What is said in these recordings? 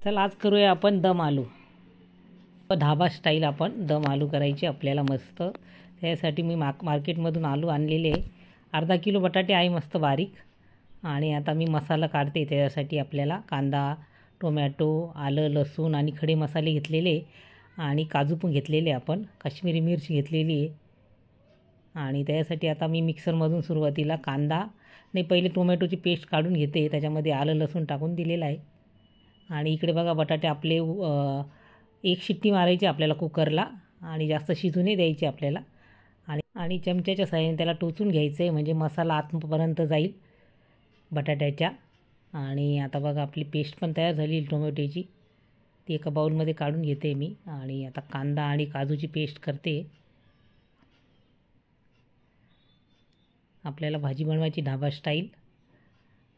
चल आज करूया आपण दम आलू. ढाबा स्टाईल आपण दम आलू करायचे आपल्याला मस्त. त्यासाठी मी मार्केटमधून आलू आणलेले आहे. अर्धा किलो बटाटे आहे मस्त बारीक. आणि आता मी मसाला काढते. त्याच्यासाठी आपल्याला कांदा, टोमॅटो, आलं, लसूण आणि खडे मसाले घेतलेले आणि काजू पण घेतलेले. आपण काश्मीरी मिरची घेतलेली आहे. आणि त्यासाठी आता मी मिक्सरमधून सुरुवातीला पहिले टोमॅटोची पेस्ट काढून घेते. त्याच्यामध्ये आलं लसूण टाकून दिलेलं आहे. आणि इकडे बघा बटाटे आपले एक शिट्टी मारायची आपल्याला कुकरला आणि जास्त शिजू नाही द्यायची आपल्याला. आणि चमच्याच्या साहाय्याने त्याला टोचून घ्यायचं आहे म्हणजे मसाला आतपर्यंत जाईल बटाट्याच्या. आणि आता बघा आपली पेस्ट पण तयार झाली टोमॅटोची. ती एका बाउलमध्ये काढून घेते मी. आणि आता कांदा आणि काजूची पेस्ट करते. आपल्याला भाजी बनवायची ढाबा स्टाईल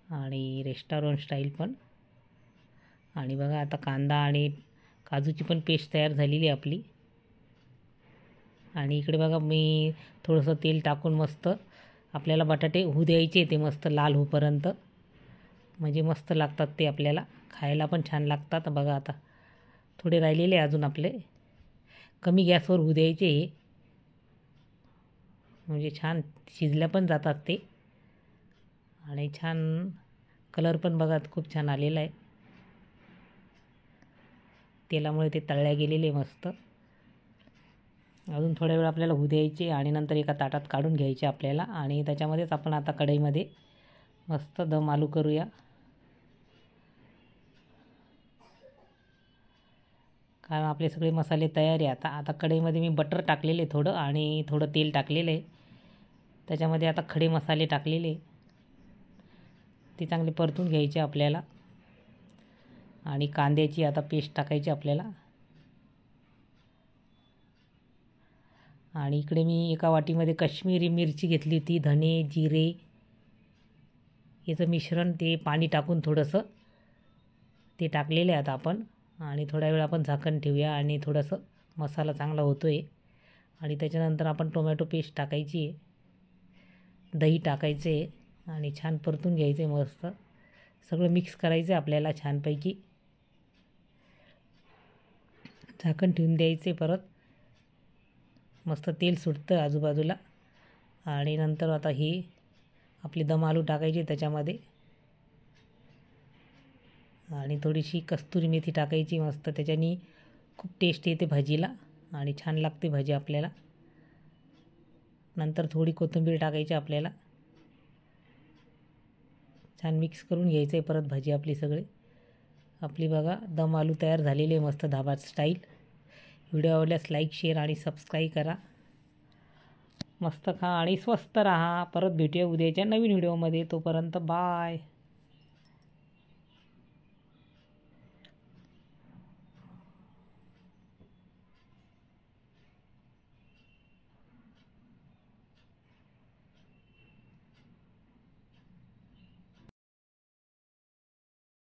आणि रेस्टॉरंट स्टाईल पण. आणि बघा आता कांदा आणि काजूची पण पेस्ट तयार झालेली आहे आपली. आणि इकडे बघा मी थोडंसं तेल टाकून मस्त आपल्याला बटाटे होऊ द्यायचे. ते मस्त लाल होईपर्यंत म्हणजे मस्त लागतात ते. आपल्याला खायला पण छान लागतात. बघा आता थोडे राहिलेले अजून आपले. कमी गॅसवर होऊ द्यायचे हे म्हणजे छान शिजल्या पण जातात ते. आणि छान कलर पण बघा खूप छान आलेला आहे. तेलामुळे ते तळल्या गेलेले मस्त. अजून थोड्या वेळ आपल्याला होऊ द्यायचे आणि नंतर एका ताटात काढून घ्यायचे आपल्याला. आणि त्याच्यामध्येच आपण आता कढईमध्ये मस्त दम आलू करूया. कारण आपले सगळे मसाले तयार आहे. आता कढईमध्ये मी बटर टाकलेले थोडं आणि थोडं तेल टाकलेलं आहे. त्याच्यामध्ये आता खडे मसाले टाकलेले ते चांगले परतून घ्यायचे आपल्याला. आणि कांद्याची आता पेस्ट टाकायची आपल्याला. आणि इकडे मी एका वाटीमध्ये काश्मीरी मिरची घेतली होती, धने, जिरे याचं मिश्रण ते पाणी टाकून थोडंसं ते टाकलेलं आहे आता आपण. आणि थोडा वेळ आपण झाकण ठेवूया आणि थोडंसं मसाला चांगला होतो आहे. आणि त्याच्यानंतर आपण टोमॅटो पेस्ट टाकायची आहे, दही टाकायचं आहे आणि छान परतून घ्यायचं आहे मस्त. सगळं मिक्स करायचं आहे आपल्याला छानपैकी. झाकण ठेवून द्यायचे. परत मस्त तेल सुटतं आजूबाजूला. आणि नंतर आता ही आपली दम आलू टाकायची त्याच्यामध्ये. आणि थोडीशी कस्तुरी मेथी टाकायची मस्त. त्याच्याने खूप टेस्ट येते भाजीला आणि छान लागते भाजी आपल्याला. नंतर थोडी कोथिंबीर टाकायची आपल्याला. छान मिक्स करून घ्यायचं आहे परत भाजी आपली सगळे. आपली बघा दम आलू तयार झालेली आहे मस्त ढाबा स्टाईल. व्हिडिओ आवडल्यास लाईक, शेअर आणि सबस्क्राईब करा. मस्त खा आणि स्वस्त राहा. परत भेटूया उद्याच्या नवीन व्हिडिओमध्ये. तोपर्यंत बाय.